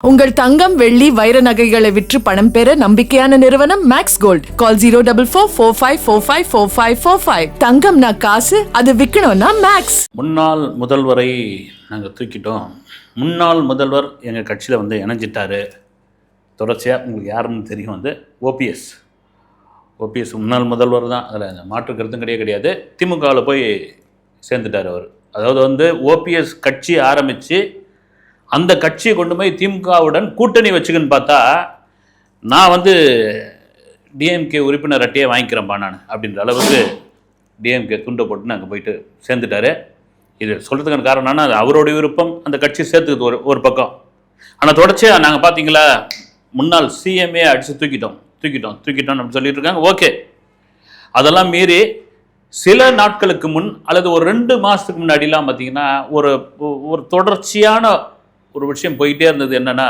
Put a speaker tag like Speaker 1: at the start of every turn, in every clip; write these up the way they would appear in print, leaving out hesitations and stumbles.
Speaker 1: உங்கள் தங்கம் வெள்ளி வைர நகைகளை விற்று பணம் பெற நம்பிக்கையான நிறுவனம் மேக்ஸ் கோல்ட். கால் 04454545545. தங்கம்னா காசு, அது விற்கணும்னா மேக்ஸ்.
Speaker 2: முன்னாள் முதல்வரை நாங்கள் தூக்கிட்டோம். முன்னாள் முதல்வர் எங்கள் கட்சியில் வந்து இணைஞ்சிட்டாரு. தொடர்ச்சியாக உங்களுக்கு யாருன்னு தெரியும், வந்து ஓபிஎஸ் முன்னாள் முதல்வர் தான், அதில் மாற்று கருத்தும் கிடையாது. திமுகவில் போய் சேர்ந்துட்டார் அவர். அதாவது வந்து ஓபிஎஸ் கட்சி ஆரம்பித்து அந்த கட்சியை கொண்டு போய் திமுகவுடன் கூட்டணி வச்சுக்குன்னு பார்த்தா, நான் வந்து டிஎம்கே உறுப்பினர் அட்டையே வாங்கிக்கிறேன்ப்பா நான் அப்படின்ற அளவுக்கு டிஎம்கே துண்டை போட்டு அங்கே போயிட்டு சேர்ந்துட்டார். இது சொல்கிறதுக்கான காரணம் என்னன்னா, அது அவருடைய விருப்பம், அந்த கட்சி சேர்த்துக்குது ஒரு பக்கம். ஆனால் தொடர்ச்சியாக நாங்கள் பார்த்தீங்களா, முன்னாள் சிஎம்ஏ அடித்து தூக்கிட்டோம் அப்படின்னு சொல்லிட்டு இருக்காங்க. ஓகே, அதெல்லாம் மீறி சில நாட்களுக்கு முன் அல்லது ஒரு 2 மாதத்துக்கு முன்னாடிலாம் பார்த்தீங்கன்னா ஒரு தொடர்ச்சியான ஒரு விஷயம் போயிட்டே இருந்தது. என்னன்னா,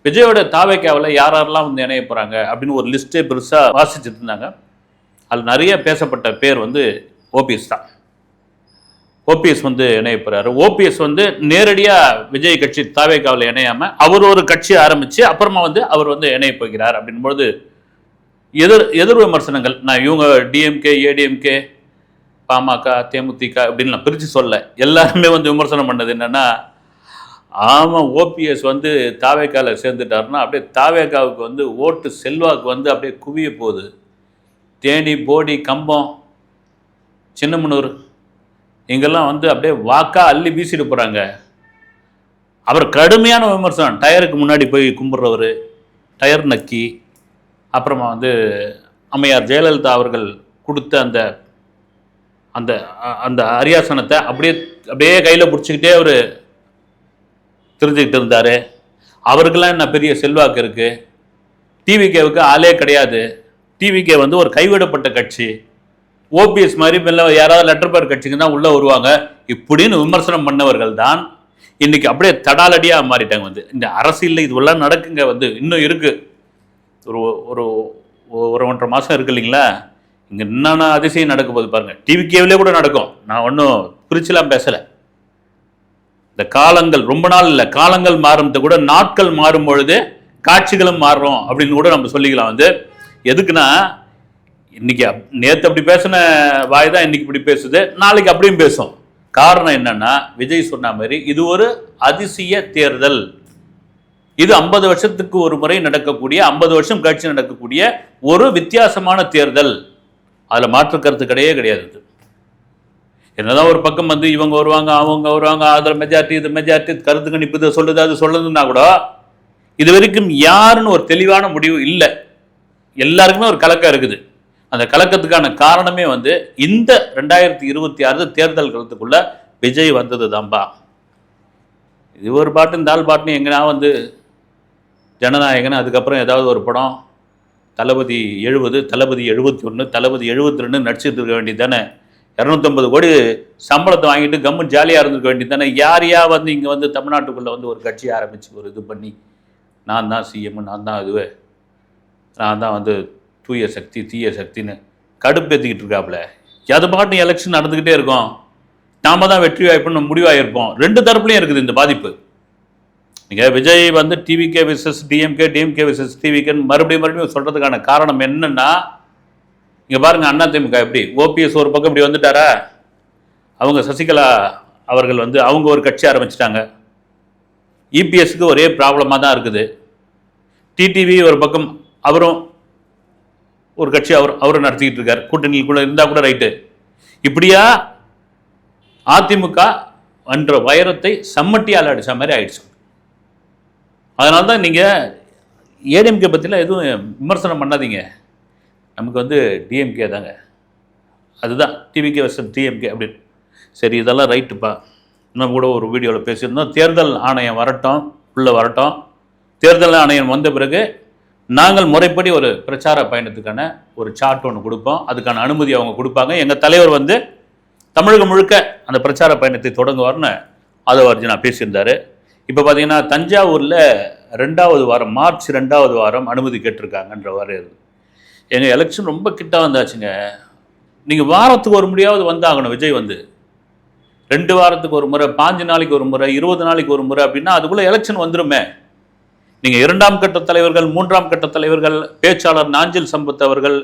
Speaker 2: விஜயோட தாவேக்காவில் யாரெல்லாம் வந்து இணைய போகிறாங்க அப்படின்னு ஒரு லிஸ்ட்டே பெருசாக வாசிச்சுட்டு இருந்தாங்க. அதில் நிறைய பேசப்பட்ட பேர் வந்து ஓபிஎஸ் தான். ஓபிஎஸ் வந்து இணைய போகிறாரு. ஓபிஎஸ் வந்து நேரடியாக விஜய் கட்சி தாவேக்காவில் இணையாமல் அவர் ஒரு கட்சி ஆரம்பித்து அப்புறமா வந்து அவர் வந்து இணைய போகிறார் அப்படின்பொழுது எதிர் விமர்சனங்கள். நான் இவங்க டிஎம்கே, ஏடிஎம்கே, பாமக, தேமுதிக அப்படின்னு நான் பிரித்து சொல்ல, எல்லாருமே வந்து விமர்சனம் பண்ணது என்னென்னா, ஆமாம் ஓபிஎஸ் வந்து தாவேக்காவில் சேர்ந்துட்டாருன்னா அப்படியே தாவேக்காவுக்கு வந்து ஓட்டு செல்வாக்கு வந்து அப்படியே குவிய போகுது. தேனி, போடி, கம்பம், சின்னமனூர் இங்கெல்லாம் வந்து அப்படியே வாக்கா அள்ளி வீசிட்டு போகிறாங்க. அவர் கடுமையான விமர்சனம். டயருக்கு முன்னாடி போய் கும்பிட்றவர், டயர் நக்கி, அப்புறமா வந்து அம்மையார் ஜெயலலிதா அவர்கள் கொடுத்த அந்த அந்த அந்த அரியாசனத்தை அப்படியே கையில் பிடிச்சிக்கிட்டே அவர் தெரிஞ்சுக்கிட்டு இருந்தார். அவருக்கெல்லாம் என்ன பெரிய செல்வாக்கு இருக்குது. டிவிகேவுக்கு ஆளே கிடையாது. டிவிகே வந்து ஒரு கைவிடப்பட்ட கட்சி. ஓபிஎஸ் மாதிரி மேலே யாராவது லெட்டர் பேர் கட்சிக்கு தான் உள்ளே வருவாங்க இப்படின்னு விமர்சனம் பண்ணவர்கள் தான் இன்றைக்கி அப்படியே தடாலடியாக மாறிட்டாங்க. வந்து இந்த அரசியலில் இதுவெல்லாம் நடக்குங்க. வந்து இன்னும் இருக்குது, ஒரு ஒரு 1.5 மாதம் இருக்குது இல்லைங்களா. இங்கே என்னென்ன அதிசயம் நடக்க போகுது பாருங்கள். டிவிகேவிலே கூட நடக்கும். நான் ஒன்றும் பிரிச்சுலாம் பேசலை. இந்த காலங்கள் ரொம்ப நாள் இல்லை, காலங்கள் மாறுறது கூட நாட்கள் மாறும் பொழுது காட்சிகளும் மாறுறோம் அப்படின்னு கூட நம்ம சொல்லிக்கலாம். வந்து எதுக்குன்னா, இன்னைக்கு நேற்று அப்படி பேசின வாய் தான் இன்னைக்கு இப்படி பேசுது, நாளைக்கு அப்படியும் பேசும். காரணம் என்னன்னா, விஜய் சொன்ன மாதிரி இது ஒரு அதிசய தேர்தல். இது 50 வருஷத்துக்கு ஒரு முறை நடக்கக்கூடிய, 50 வருஷம் கழிச்சு நடக்கக்கூடிய ஒரு வித்தியாசமான தேர்தல். அதில் மாற்று கருத்து கிடையாது. என்னதான் ஒரு பக்கம் வந்து இவங்க வருவாங்க, அவங்க வருவாங்க, அதில் மெஜாரிட்டி, இது மெஜாரிட்டி, கருத்து கணிப்பு இதை சொல்லுது அது சொல்லுதுன்னா கூட இது வரைக்கும் யாருன்னு ஒரு தெளிவான முடிவு இல்லை. எல்லாருக்குமே ஒரு கலக்கம் இருக்குது. அந்த கலக்கத்துக்கான காரணமே வந்து இந்த 2026 தேர்தல் காலத்துக்குள்ள விஜய் வந்தது தான்பா. இது ஒரு பாட்டு, இந்த ஆள் பாட்டுன்னு எங்கன்னா வந்து ஜனநாயகன், அதுக்கப்புறம் ஏதாவது ஒரு படம் தளபதி 70, தளபதி 71, தளபதி 72 நடிச்சுட்டு இருக்க வேண்டியது தானே. 250 கோடி சம்பளத்தை வாங்கிட்டு கம்மன் ஜாலியாக இருந்துருக்க வேண்டியது தானே. யாரையா வந்து இங்கே வந்து தமிழ்நாட்டுக்குள்ளே வந்து ஒரு கட்சி ஆரம்பித்து ஒரு இது பண்ணி, நான் தான் சிஎம், நான் தான் இதுவே, நான் தான் வந்து தூய சக்தி தீய சக்தின்னு கடுப்பேற்றிக்கிட்டு இருக்காப்புல. அது பாட்டு எலெக்ஷன் நடந்துக்கிட்டே இருக்கும். நாம தான் வெற்றி வாய்ப்புன்னு முடிவாகிருப்போம். 2 தரப்புலையும் இருக்குது இந்த பாதிப்பு. நீங்கள் விஜய் வந்து TVK versus DMK, DMK versus டிவிகேன்னு மறுபடியும் சொல்கிறதுக்கான காரணம் என்னென்னா, இங்கே பாருங்கள், அண்ணா திமுக எப்படி ஓபிஎஸ் ஒரு பக்கம் இப்படி வந்துட்டாரா, அவங்க சசிகலா அவர்கள் வந்து அவங்க ஒரு கட்சி ஆரம்பிச்சிட்டாங்க. இபிஎஸ்க்கு ஒரே ப்ராப்ளமாக தான் இருக்குது. டிடிவி ஒரு பக்கம் அவரும் ஒரு கட்சி அவரும் நடத்திக்கிட்டு இருக்கார். கூட்டணிக்குள்ளே இருந்தால் கூட ரைட்டு. இப்படியா அதிமுக என்ற வைரத்தை சம்மட்டியால் அடித்த மாதிரி ஆயிடுச்சு. அதனால தான் நீங்கள் ஏடிஎம்கே பற்றிலாம் எதுவும் விமர்சனம் பண்ணாதீங்க. நமக்கு வந்து டிஎம்கே தாங்க, அதுதான் டிவிகே வர்சஸ் டிஎம்கே அப்படின்னு. சரி, இதெல்லாம் ரைட்டுப்பா. இன்னும் கூட ஒரு வீடியோவில் பேசியிருந்தோம். தேர்தல் ஆணையம் வரட்டும், உள்ளே வரட்டும். தேர்தல் ஆணையம் வந்த பிறகு நாங்கள் முறைப்படி ஒரு பிரச்சார பயணத்துக்கான ஒரு சார்ட் ஒன்று கொடுப்போம். அதுக்கான அனுமதி அவங்க கொடுப்பாங்க. எங்கள் தலைவர் வந்து தமிழகம் முழுக்க அந்த பிரச்சார பயணத்தை தொடங்குவார்னு ஆதவ அர்ஜுனா பேசியிருந்தார். இப்போ பார்த்தீங்கன்னா தஞ்சாவூரில் 2வது வாரம், மார்ச் 2வது வாரம் அனுமதி கேட்டிருக்காங்கன்ற வாரம். எங்கள் எலெக்ஷன் ரொம்ப கிட்ட வந்தாச்சுங்க. நீங்கள் வாரத்துக்கு ஒரு முறையாவது வந்தாகணும். விஜய் வந்து 2 வாரத்துக்கு ஒரு முறை, 5 நாளைக்கு ஒரு முறை, 20 நாளைக்கு ஒரு முறை அப்படின்னா அதுக்குள்ளே எலெக்ஷன் வந்துடுமே. நீங்க 2ஆம் கட்ட தலைவர்கள், 3ஆம் கட்ட தலைவர்கள், பேச்சாளர் நாஞ்சில் சம்பத் அவர்கள்,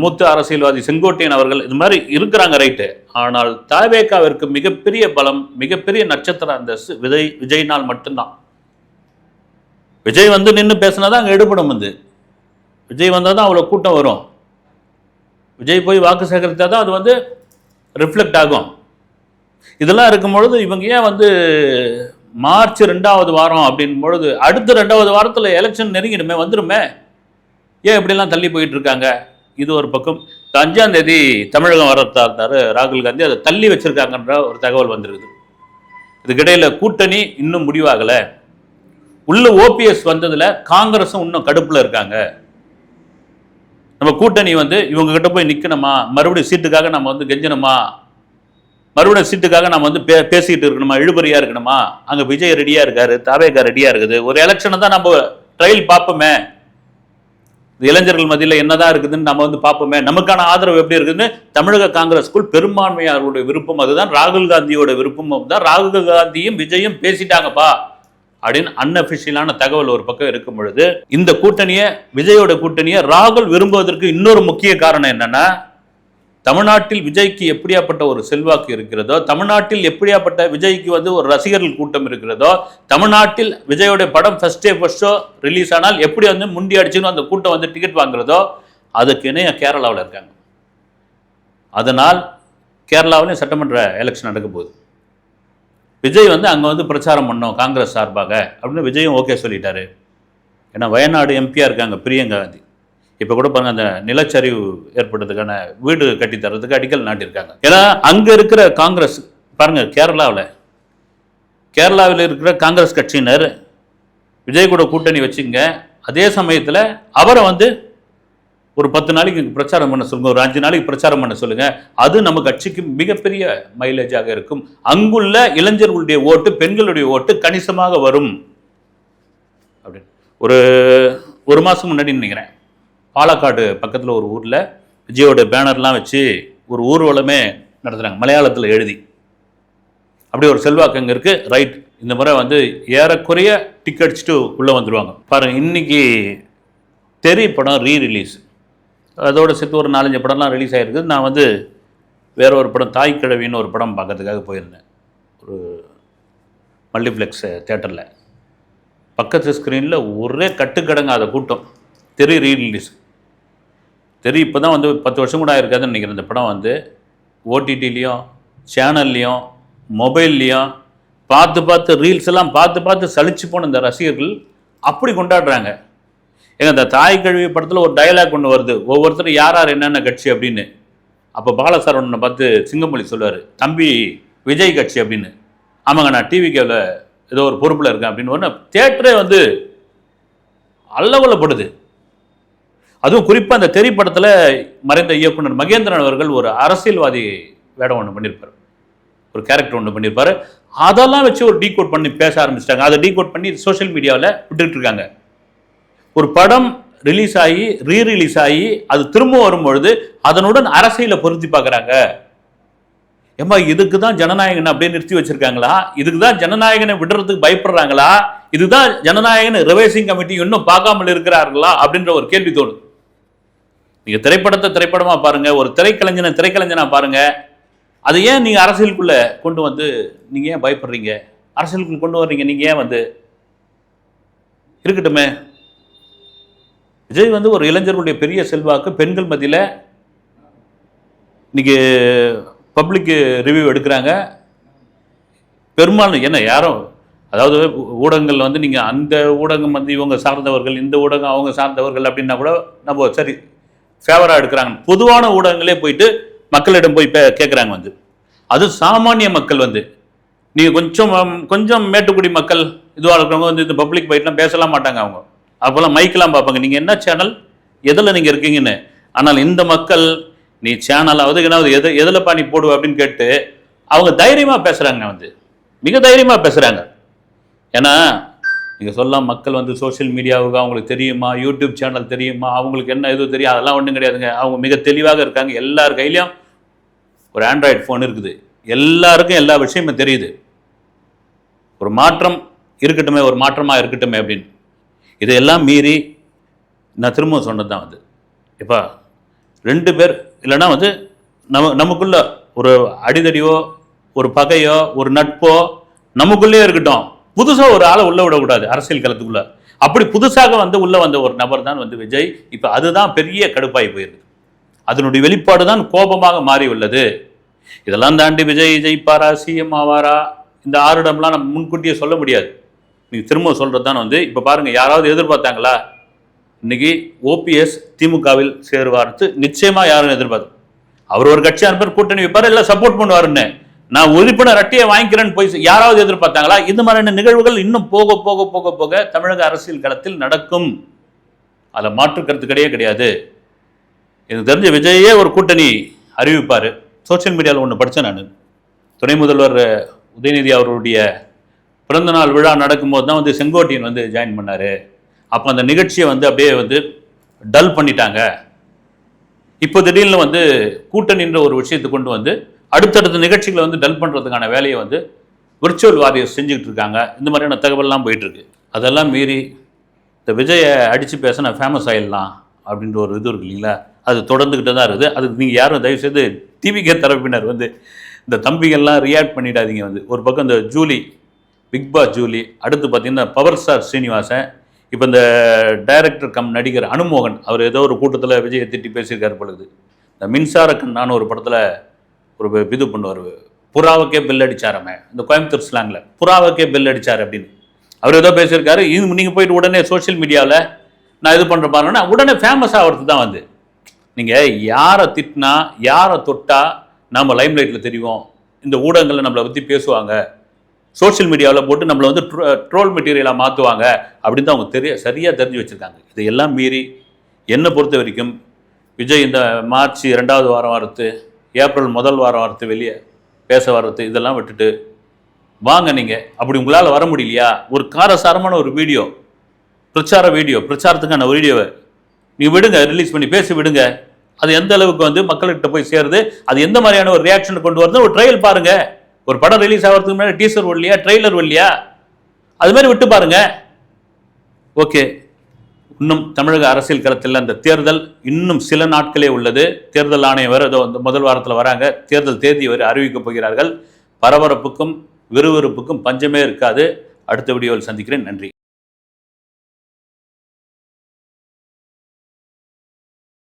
Speaker 2: மூத்த அரசியல்வாதி செங்கோட்டையன் அவர்கள், இது மாதிரி இருக்கிறாங்க, ரைட்டு. ஆனால் தவேகாவிற்கு மிகப்பெரிய பலம், மிகப்பெரிய நட்சத்திரம் அந்த விஜய்னால் மட்டும்தான். விஜய் வந்து நின்று பேசினாதான் அங்கே எடுபடும். விஜய் வந்தால் தான் அவ்வளோ கூட்டம் வரும். விஜய் போய் வாக்கு சேகரித்தா தான் அது வந்து ரிஃப்ளெக்ட் ஆகும். இதெல்லாம் இருக்கும் பொழுது இவங்க ஏன் வந்து மார்ச் 2வது வாரம் அப்படின் பொழுது அடுத்த 2வது வாரத்தில் எலெக்ஷன் நெருங்கிடுமே, வந்துடுமே, ஏன் இப்படிலாம் தள்ளி போயிட்டு இருக்காங்க? இது ஒரு பக்கம். 5ஆம் தேதி தமிழகம் வரதா இருந்தார் ராகுல் காந்தி, அதை தள்ளி வச்சிருக்காங்கன்ற ஒரு தகவல் வந்திருக்குது. இதுக்கிடையில் கூட்டணி இன்னும் முடிவாகலை. உள்ள ஓபிஎஸ் வந்ததுல காங்கிரஸும் இன்னும் கடுப்புல இருக்காங்க. நம்ம கூட்டணி வந்து இவங்க கிட்ட போய் நிக்கணுமா, மறுபடியும் சீட்டுக்காக நம்ம வந்து கெஞ்சணுமா, மறுபடியும் சீட்டுக்காக நம்ம வந்து பேசிக்கிட்டு இருக்கணுமா, இழுபறியா இருக்கணுமா? அங்க விஜய் ரெடியா இருக்காரு, தவேகா ரெடியா இருக்குது. ஒரு எலெக்ஷனை தான் நம்ம ட்ரையல் பார்ப்போமே, இளைஞர்கள் மத்தியில் என்னதான் இருக்குதுன்னு நம்ம வந்து பார்ப்போமே, நமக்கான ஆதரவு எப்படி இருக்குதுன்னு. தமிழக காங்கிரஸ்குள் பெரும்பான்மையாளருடைய விருப்பம் அதுதான், ராகுல் காந்தியோட விருப்பமும் தான். ராகுல் காந்தியும் விஜயும் பேசிட்டாங்கப்பா அப்படின்னு அன்அபிஷியலான தகவல் ஒரு பக்கம் இருக்கும் பொழுது, இந்த கூட்டணியை, விஜயோட கூட்டணியை ராகுல் விரும்புவதற்கு இன்னொரு முக்கிய காரணம் என்னன்னா, தமிழ்நாட்டில் விஜய்க்கு எப்படியாப்பட்ட ஒரு செல்வாக்கு இருக்கிறதோ, தமிழ்நாட்டில் எப்படியாப்பட்ட விஜய்க்கு வந்து ஒரு ரசிகர்கள் கூட்டம் இருக்கிறதோ, தமிழ்நாட்டில் விஜயோட படம் ஃபர்ஸ்ட் ஷோ ரிலீஸ் ஆனால் எப்படி வந்து முண்டி அடிச்சுன்னு அந்த கூட்டம் வந்து டிக்கெட் வாங்குறதோ, அதுக்கு இணைய கேரளாவில் இருக்காங்க. அதனால் கேரளாவிலையும் சட்டமன்ற எலெக்ஷன் நடக்க போகுது. விஜய் வந்து அங்கே வந்து பிரச்சாரம் பண்ணோம் காங்கிரஸ் சார்பாக அப்படின்னு விஜயும் ஓகே சொல்லிட்டாரு. ஏன்னா வயநாடு எம்பியாக இருக்காங்க பிரியங்கா காந்தி. இப்போ கூட பாருங்க, அந்த நிலச்சரிவு ஏற்பட்டதுக்கான வீடு கட்டி தர்றதுக்கு அடிக்கல் நாட்டியிருக்காங்க. ஏன்னா அங்கே இருக்கிற காங்கிரஸ் பாருங்க, கேரளாவில் இருக்கிற காங்கிரஸ் கட்சியினர் விஜய் கூட கூட்டணி வச்சுங்க. அதே சமயத்தில் அவரை வந்து ஒரு 10 நாளைக்கு பிரச்சாரம் பண்ண சொல்லுங்க, ஒரு 5 நாளைக்கு பிரச்சாரம் பண்ண சொல்லுங்க. அது நம்ம கட்சிக்கு மிகப்பெரிய மைலேஜாக இருக்கும். அங்குள்ள இளைஞர்களுடைய ஓட்டு, பெண்களுடைய ஓட்டு கணிசமாக வரும் அப்படின்னு ஒரு மாதம் முன்னாடி நினைக்கிறேன், பாலக்காடு பக்கத்தில் ஒரு ஊரில் விஜயோட பேனர்லாம் வச்சு ஒரு ஊர்வலமே நடத்துகிறாங்க, மலையாளத்தில் எழுதி. அப்படி ஒரு செல்வாக்கு அங்கே இருக்குது. ரைட், இந்த முறை வந்து ஏறக்குறைய டிக்கெட்ஸ்ட்டு உள்ளே வந்துடுவாங்க. பாருங்கள், இன்னைக்கு தெரி படம் ரீரிலீஸ், அதோடு சேர்த்து ஒரு 4-5 படம்லாம் ரிலீஸ் ஆகிருக்கு. நான் வந்து வேற ஒரு படம் தாய் கிழவின்னு ஒரு படம் பார்க்கறதுக்காக போயிருந்தேன், ஒரு மல்டிப்ளெக்ஸ் தேட்டரில். பக்கத்து ஸ்க்ரீனில் ஒரே கட்டுக்கடங்காத கூட்டம். தெரி ரீரிலீஸ். தெரி இப்போ தான் வந்து 10 வருஷம் கூட ஆயிருக்காதுன்னு நினைக்கிறேன். இந்த படம் வந்து ஓடிடிலையும் சேனல்லையும் மொபைல்லையும் பார்த்து ரீல்ஸ் எல்லாம் பார்த்து சலிச்சு போன இந்த ரசிகர்கள் அப்படி கொண்டாடுறாங்க. ஏங்க, இந்த தாய் கழுவி படத்தில் ஒரு டயலாக் ஒன்று வருது, ஒவ்வொருத்தரும் யார் என்னென்ன கட்சி அப்படின்னு. அப்போ பாலசரவணனை பார்த்து சிங்கமொழி சொல்லுவார், தம்பி விஜய் கட்சி அப்படின்னு. ஆமாங்க, நான் டிவிகேவில் ஏதோ ஒரு பொறுப்பில் இருக்கேன் அப்படின்னு. ஒன்று தியேட்டரே வந்து அல்லவலப்படுது. அதுவும் குறிப்பாக அந்த திரைப்படத்தில் மறைந்த இயக்குனர் மகேந்திரன் அவர்கள் ஒரு அரசியல்வாதி வேடம் ஒன்று பண்ணியிருப்பார், ஒரு கேரக்டர் ஒன்று பண்ணியிருப்பார். அதெல்லாம் வச்சு ஒரு டீகோட் பண்ணி பேச ஆரம்பிச்சிட்டாங்க. அதை டீகோட் பண்ணி சோஷியல் மீடியாவில் விட்டுட்டு இருக்காங்க. ஒரு படம் ரிலீஸ் ஆகி ரீரிலீஸ் ஆகி அது திரும்ப வரும்பொழுது அதனுடன் அரசியலை பொருத்தி பார்க்குறாங்க. ஏம்பா, இதுக்கு தான் ஜனநாயகன் அப்படியே நிறுத்தி வச்சிருக்காங்களா? இதுக்கு தான் ஜனநாயகனை விடுறதுக்கு பயப்படுறாங்களா? இதுதான் ஜனநாயகன் ரிவைசிங் கமிட்டி இன்னும் பார்க்காமல் இருக்கிறார்களா அப்படின்ற ஒரு கேள்வி தோணுது. நீங்க திரைப்படமா பாருங்க, ஒரு திரைக்கலைஞனா பாருங்க. அதை ஏன் நீங்க அரசியலுக்குள்ள கொண்டு வந்து நீங்க ஏன் பயப்படுறீங்க? அரசியலுக்குள்ள கொண்டு வர்றீங்க நீங்க ஏன் வந்து? இருக்கட்டுமே, விஜய் வந்து ஒரு இளைஞர்களுடைய பெரிய செல்வாக்கு, பெண்கள் மத்தியில் இன்னைக்கு பப்ளிக் ரிவ்யூ எடுக்கிறாங்க. பெரும்பாலும் என்ன யாரும், அதாவது ஊடகங்கள் வந்து நீங்கள் அந்த ஊடகம் வந்து இவங்க சார்ந்தவர்கள், இந்த ஊடகம் அவங்க சார்ந்தவர்கள் அப்படின்னா கூட நம்ம சரி ஃபேவராக எடுக்கிறாங்க. பொதுவான ஊடகங்களே போயிட்டு மக்களிடம் போய் கேட்குறாங்க வந்து. அது சாமானிய மக்கள் வந்து, நீங்கள் கொஞ்சம் மேட்டுக்குடி மக்கள் இதுவாக இருக்கிறவங்க வந்து இந்த பப்ளிக் போயிட்டுலாம் பேசலாம் மாட்டாங்க. அவங்க அப்போல்லாம் மைக்கெல்லாம் பார்ப்பாங்க, நீங்கள் என்ன சேனல், எதில் நீங்கள் இருக்கீங்கன்னு. ஆனால் இந்த மக்கள் நீ சேனலாவது எதில் நீ போடுவ அப்படின்னு கேட்டு அவங்க தைரியமாக பேசுகிறாங்க வந்து, மிக தைரியமாக பேசுகிறாங்க. ஏன்னா நீங்கள் சொல்லலாம், மக்கள் வந்து சோஷியல் மீடியாவுக்கு அவங்களுக்கு தெரியுமா, யூடியூப் சேனல் தெரியுமா, அவங்களுக்கு என்ன எதுவும் தெரியும், அதெல்லாம் ஒன்றும் கிடையாதுங்க. அவங்க மிக தெளிவாக இருக்காங்க. எல்லார் கையிலையும் ஒரு ஆண்ட்ராய்டு ஃபோன் இருக்குது, எல்லாருக்கும் எல்லா விஷயமும் தெரியுது. ஒரு மாற்றம் இருக்கட்டுமே, ஒரு மாற்றமாக இருக்கட்டுமே அப்படின்னு. இதையெல்லாம் மீறி நான் திரும்ப சொன்னது தான் வந்து இப்போ 2 பேர் இல்லைன்னா வந்து நமக்குள்ள ஒரு அடிதடியோ ஒரு பகையோ ஒரு நட்போ நமக்குள்ளே இருக்கட்டும், புதுசாக ஒரு ஆளை உள்ள விடக்கூடாது அரசியல் களத்துக்குள்ள. அப்படி புதுசாக வந்து உள்ள வந்த ஒரு நபர் தான் வந்து விஜய். இப்போ அதுதான் பெரிய கடுப்பாகி போயிருக்கு. அதனுடைய வெளிப்பாடு தான் கோபமாக மாறி உள்ளது. இதெல்லாம் தாண்டி விஜய் ஜெயிப்பாரா சிஎம் ஆவாரா இந்த ஆறுடம்லாம் நம்ம முன்கூட்டியே சொல்ல முடியாது. நீங்கள் திரும்ப சொல்கிறது தான் வந்து இப்போ பாருங்கள், யாராவது எதிர்பார்த்தாங்களா இன்னைக்கு ஓபிஎஸ் திமுகவில் சேருவார்த்து? நிச்சயமாக யாரும் எதிர்பார்த்து. அவர் ஒரு கட்சி அனுப்பர் கூட்டணி வைப்பார், இல்லை சப்போர்ட் பண்ணுவாருன்னு. நான் உறுப்பினர் அட்டையை வாங்கிக்கிறேன்னு போய் யாராவது எதிர்பார்த்தாங்களா? இந்த மாதிரியான நிகழ்வுகள் இன்னும் போக போக போக போக தமிழக அரசியல் களத்தில் நடக்கும். அதில் மாற்று கருத்து கிடையாது. எனக்கு தெரிஞ்ச விஜயே ஒரு கூட்டணி அறிவிப்பார். சோசியல் மீடியாவில் ஒன்று படித்தேன் நான். துணை முதல்வர் உதயநிதி அவருடைய பிறந்தநாள் விழா நடக்கும்போது தான் வந்து செங்கோட்டையன் வந்து ஜாயின் பண்ணார். அப்போ அந்த நிகழ்ச்சியை வந்து அப்படியே வந்து டல் பண்ணிட்டாங்க. இப்போ திடீர்னு வந்து கூட்டணின்ற ஒரு விஷயத்தை கொண்டு வந்து அடுத்தடுத்த நிகழ்ச்சிகளை வந்து டல் பண்ணுறதுக்கான வேலையை வந்து விர்ச்சுவல் வாரியர்ஸ் செஞ்சுக்கிட்டு இருக்காங்க. இந்த மாதிரியான தகவல்லாம் போயிட்டுருக்கு. அதெல்லாம் மீறி இந்த விஜயை அடித்து பேச நான் ஃபேமஸ் ஆகிடலாம் அப்படின்ற ஒரு இது இருக்கு இல்லைங்களா, அது தொடர்ந்துக்கிட்டு தான் இருக்குது. அதுக்கு நீங்கள் யாரும் தயவுசெய்து டிவிகே தரப்பினர் வந்து இந்த தம்பிகள்லாம் ரியாக்ட் பண்ணிடாதீங்க. வந்து ஒரு பக்கம் இந்த ஜூலி, பிக் பாஸ் ஜூலி, அடுத்து பார்த்தீங்கன்னா பவர் ஸ்டார் ஸ்ரீனிவாசன், இப்போ இந்த டைரக்டர் கம் நடிகர் அனுமோகன், அவர் ஏதோ ஒரு கூட்டத்தில் விஜயை திட்டி பேசியிருக்காரு பொழுது. இந்த மின்சாரக்கண்ணான ஒரு படத்தில் ஒரு இது பண்ணுவார், புறாவுக்கே பெல் அடிச்சாரமே, இந்த கோயம்புத்தூர் ஸ்லாங்கில் புறாவுக்கே பெல் அடிச்சார் அப்படின்னு அவர் ஏதோ பேசியிருக்காரு. இது நீங்கள் போயிட்டு உடனே சோஷியல் மீடியாவில் நான் இது பண்ணுற பாருன்னா உடனே ஃபேமஸ் ஆகிறது தான் வந்து. நீங்கள் யாரை திட்டினா யாரை தொட்டா நம்ம லைம் லைட்டில் தெரியும், இந்த ஊடகங்களில் நம்மளை பற்றி பேசுவாங்க, சோஷியல் மீடியாவில் போட்டு நம்மளை வந்து ட்ரோல் மெட்டீரியலாக மாற்றுவாங்க அப்படின்னு தான் அவங்க சரியாக தெரிஞ்சு வச்சுருக்காங்க. இதையெல்லாம் மீறி என்னை பொறுத்த வரைக்கும் விஜய் இந்த மார்ச் 2வது வாரம் வரத்து, ஏப்ரல் 1 வாரம் வரத்து, வெளியே பேச வர்றது, இதெல்லாம் விட்டுட்டு வாங்க. நீங்கள் அப்படி உங்களால் வர முடியலையா, ஒரு காரசாரமான ஒரு வீடியோ, பிரச்சாரத்துக்கான வீடியோவை நீங்கள் விடுங்க, ரிலீஸ் பண்ணி பேசி விடுங்க. அது எந்த அளவுக்கு வந்து மக்கள்கிட்ட போய் சேருது, அது எந்த மாதிரியான ஒரு ரியாக்ஷனை கொண்டு வருது, ஒரு ட்ரையல் பாருங்க. ஒரு படம் ரிலீஸ் ஆகிறதுக்கு முன்னாடி டீசர் வரலையா, ட்ரெய்லர் வரலையா, அது மாதிரி விட்டு பாருங்க. ஓகே, இன்னும் தமிழக அரசியல் களத்தில் அந்த தேர்தல் இன்னும் சில நாட்களே உள்ளது. தேர்தல் ஆணையம் வேறு ஏதோ வந்து முதல் வாரத்தில் வராங்க, தேர்தல் தேதி வரை அறிவிக்கப் போகிறார்கள். பரபரப்புக்கும் விறுவிறுப்புக்கும் பஞ்சமே இருக்காது. அடுத்த வீடியோவில் சந்திக்கிறேன். நன்றி.